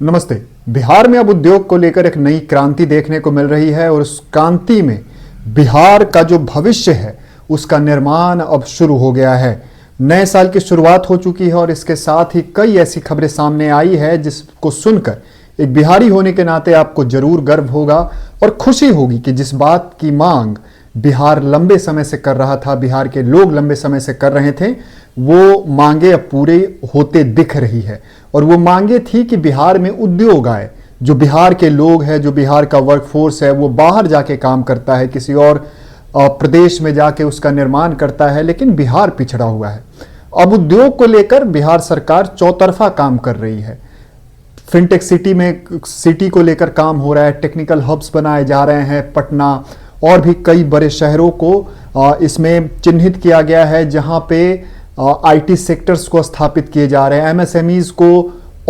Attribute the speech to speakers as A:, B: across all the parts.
A: नमस्ते। बिहार में अब उद्योग को लेकर एक नई क्रांति देखने को मिल रही है और उस क्रांति में बिहार का जो भविष्य है उसका निर्माण अब शुरू हो गया है। नए साल की शुरुआत हो चुकी है और इसके साथ ही कई ऐसी खबरें सामने आई है जिसको सुनकर एक बिहारी होने के नाते आपको जरूर गर्व होगा और खुशी होगी कि जिस बात की मांग बिहार लंबे समय से कर रहा था, बिहार के लोग लंबे समय से कर रहे थे, वो मांगे अब पूरे होते दिख रही है। और वो मांगे थी कि बिहार में उद्योग आए, जो बिहार के लोग हैं, जो बिहार का वर्कफोर्स है, वो बाहर जाके काम करता है, किसी और प्रदेश में जाके उसका निर्माण करता है, लेकिन बिहार पिछड़ा हुआ है। अब उद्योग को लेकर बिहार सरकार चौतरफा काम कर रही है। फिनटेक सिटी को लेकर काम हो रहा है, टेक्निकल हब्स बनाए जा रहे हैं, पटना और भी कई बड़े शहरों को इसमें चिन्हित किया गया है जहां पे आईटी सेक्टर्स को स्थापित किए जा रहे हैं, एमएसएमईज को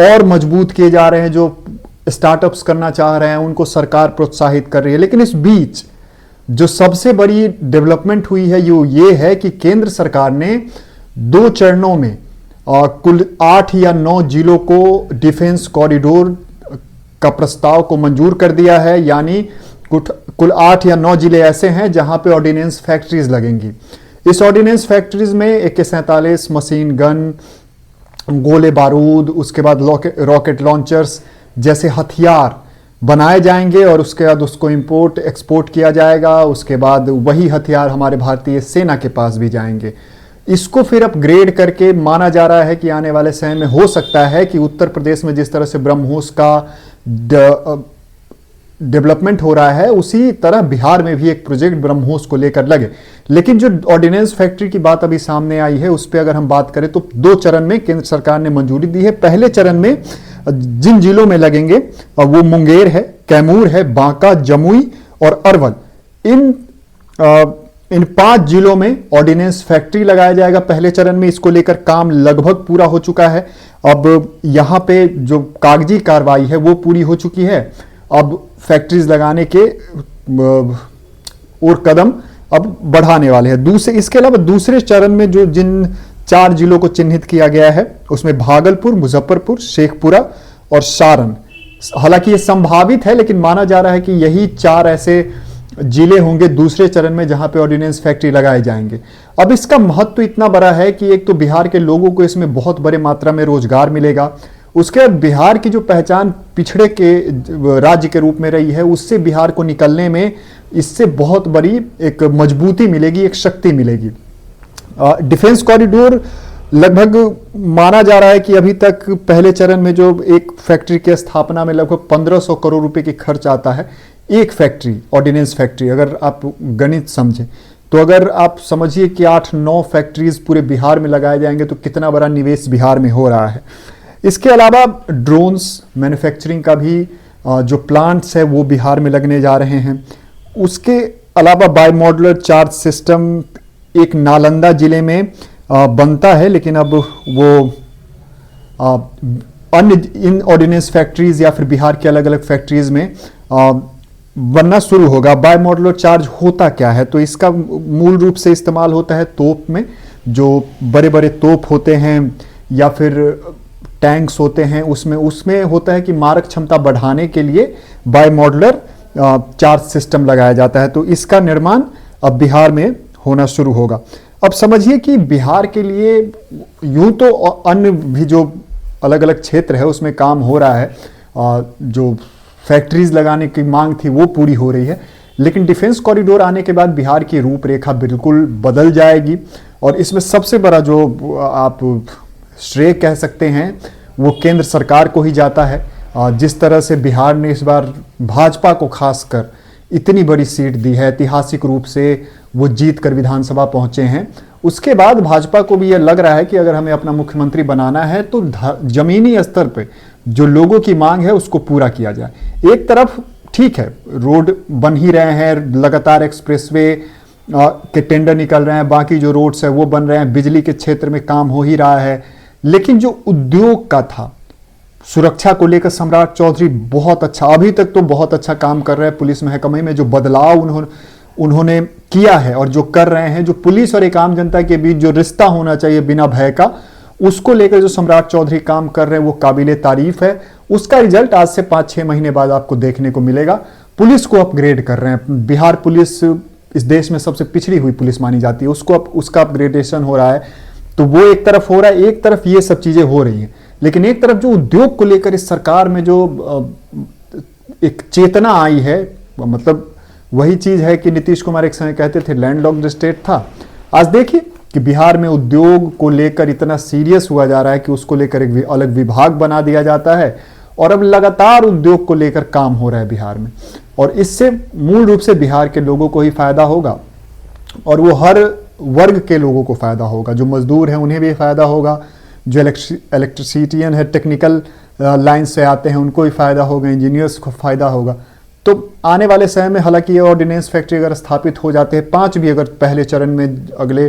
A: और मजबूत किए जा रहे हैं। जो स्टार्टअप्स करना चाह रहे हैं उनको सरकार प्रोत्साहित कर रही है। लेकिन इस बीच जो सबसे बड़ी डेवलपमेंट हुई है ये है कि केंद्र सरकार ने 2 चरणों में कुल 8 या 9 जिलों को डिफेंस कॉरिडोर का प्रस्ताव को मंजूर कर दिया है। यानी कुल 8 या 9 जिले ऐसे हैं जहां पे ऑर्डिनेंस फैक्ट्रीज लगेंगी। इस ऑर्डिनेंस फैक्ट्रीज में AK-47 मशीन गन, गोले बारूद, उसके बाद रॉकेट लॉन्चर्स जैसे हथियार बनाए जाएंगे और उसके बाद उसको इंपोर्ट एक्सपोर्ट किया जाएगा। उसके बाद वही हथियार हमारे भारतीय सेना के पास भी जाएंगे। इसको फिर अपग्रेड करके माना जा रहा है कि आने वाले समय में हो सकता है कि उत्तर प्रदेश में जिस तरह से ब्रह्मोस का डेवलपमेंट हो रहा है उसी तरह बिहार में भी एक प्रोजेक्ट ब्रह्मोस को लेकर लगे। लेकिन जो ऑर्डिनेंस फैक्ट्री की बात अभी सामने आई है उस पर अगर हम बात करें तो 2 चरण में केंद्र सरकार ने मंजूरी दी है। पहले चरण में जिन जिलों में लगेंगे वो मुंगेर है, कैमूर है, बांका, जमुई और अरवल, इन 5 जिलों में ऑर्डिनेंस फैक्ट्री लगाया जाएगा पहले चरण में। इसको लेकर काम लगभग पूरा हो चुका है। अब यहां पे जो कागजी कार्रवाई है वो पूरी हो चुकी है। अब फैक्ट्रीज लगाने के और कदम अब बढ़ाने वाले हैं। इसके अलावा दूसरे चरण में जिन 4 जिलों को चिन्हित किया गया है उसमें भागलपुर, मुजफ्फरपुर, शेखपुरा और सारण। हालांकि ये संभावित है लेकिन माना जा रहा है कि यही 4 ऐसे जिले होंगे दूसरे चरण में जहां पे ऑर्डिनेंस फैक्ट्री लगाए जाएंगे। अब इसका महत्व इतना बड़ा है कि एक तो बिहार के लोगों को इसमें बहुत बड़े मात्रा में रोजगार मिलेगा। उसके बाद बिहार की जो पहचान पिछड़े के राज्य के रूप में रही है उससे बिहार को निकलने में इससे बहुत बड़ी एक मजबूती मिलेगी, एक शक्ति मिलेगी। डिफेंस कॉरिडोर लगभग माना जा रहा है कि अभी तक पहले चरण में जो एक फैक्ट्री की स्थापना में लगभग 1500 करोड़ रुपए की खर्च आता है। एक फैक्ट्री, ऑर्डिनेंस फैक्ट्री, अगर आप गणित समझें तो अगर आप समझिए कि 8-9 फैक्ट्रीज पूरे बिहार में लगाए जाएंगे तो कितना बड़ा निवेश बिहार में हो रहा है। इसके अलावा ड्रोन्स मैन्युफैक्चरिंग का भी जो प्लांट्स है वो बिहार में लगने जा रहे हैं। उसके अलावा बाय मॉड्यूलर चार्ज सिस्टम एक नालंदा जिले में बनता है, लेकिन अब वो अन्य इन ऑर्डिनेंस फैक्ट्रीज या फिर बिहार के अलग अलग फैक्ट्रीज में बनना शुरू होगा। बाय मॉड्यूलर चार्ज होता क्या है? तो इसका मूल रूप से इस्तेमाल होता है तोप में, जो बड़े बड़े तोप होते हैं या फिर टैंक्स होते हैं, उसमें होता है कि मारक क्षमता बढ़ाने के लिए बाय मॉड्यूलर चार्ज सिस्टम लगाया जाता है। तो इसका निर्माण अब बिहार में होना शुरू होगा। अब समझिए कि बिहार के लिए यूं तो अन्य भी जो अलग अलग क्षेत्र है उसमें काम हो रहा है, जो फैक्ट्रीज लगाने की मांग थी वो पूरी हो रही है, लेकिन डिफेंस कॉरिडोर आने के बाद बिहार की रूपरेखा बिल्कुल बदल जाएगी। और इसमें सबसे बड़ा जो आप श्रेय कह सकते हैं वो केंद्र सरकार को ही जाता है। जिस तरह से बिहार ने इस बार भाजपा को खासकर इतनी बड़ी सीट दी है, ऐतिहासिक रूप से वो जीत कर विधानसभा पहुंचे हैं, उसके बाद भाजपा को भी यह लग रहा है कि अगर हमें अपना मुख्यमंत्री बनाना है तो जमीनी स्तर पे जो लोगों की मांग है उसको पूरा किया जाए। एक तरफ ठीक है, रोड बन ही रहे हैं, लगातार एक्सप्रेसवे के टेंडर निकल रहे हैं, बाकी जो रोड्स है वो बन रहे हैं, बिजली के क्षेत्र में काम हो ही रहा है, लेकिन जो उद्योग का था, सुरक्षा को लेकर सम्राट चौधरी बहुत अच्छा, अभी तक तो बहुत अच्छा काम कर रहे हैं। पुलिस महकमे में जो बदलाव उन्होंने किया है और जो कर रहे हैं, जो पुलिस और एक आम जनता के बीच जो रिश्ता होना चाहिए बिना भय का, उसको लेकर जो सम्राट चौधरी काम कर रहे हैं वो काबिले तारीफ है। उसका रिजल्ट आज से 5-6 महीने बाद आपको देखने को मिलेगा। पुलिस को अपग्रेड कर रहे हैं। बिहार पुलिस इस देश में सबसे पिछड़ी हुई पुलिस मानी जाती है, उसका अपग्रेडेशन हो रहा है। तो वो एक तरफ हो रहा है, एक तरफ ये सब चीजें हो रही हैं, लेकिन एक तरफ जो उद्योग को लेकर इस सरकार में जो एक चेतना आई है, मतलब वही चीज है कि नीतीश कुमार एक समय कहते थे लैंडलॉक्ड स्टेट था। आज देखिए कि बिहार में उद्योग को लेकर इतना सीरियस हुआ जा रहा है कि उसको लेकर एक अलग विभाग बना दिया जाता है, और अब लगातार उद्योग को लेकर काम हो रहा है बिहार में। और इससे मूल रूप से बिहार के लोगों को ही फायदा होगा, और वो हर वर्ग के लोगों को फायदा होगा। जो मजदूर हैं उन्हें भी फायदा होगा, जो इलेक्ट्रिसिटियन है, टेक्निकल लाइन से आते हैं उनको भी फायदा होगा, इंजीनियर्स को फायदा होगा। तो आने वाले समय में हालांकि ये ऑर्डिनेंस फैक्ट्री अगर स्थापित हो जाते हैं, 5 भी अगर पहले चरण में अगले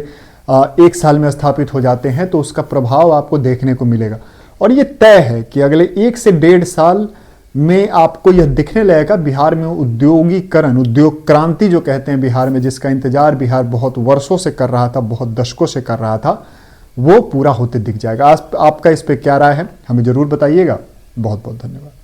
A: 1 साल में स्थापित हो जाते हैं, तो उसका प्रभाव आपको देखने को मिलेगा। और ये तय है कि अगले 1 से 1.5 साल में आपको यह दिखने लगेगा बिहार में उद्योगीकरण, उद्योग क्रांति जो कहते हैं बिहार में, जिसका इंतजार बिहार बहुत वर्षों से कर रहा था, बहुत दशकों से कर रहा था, वो पूरा होते दिख जाएगा। आज आपका इस पे क्या राय है, हमें जरूर बताइएगा। बहुत बहुत धन्यवाद।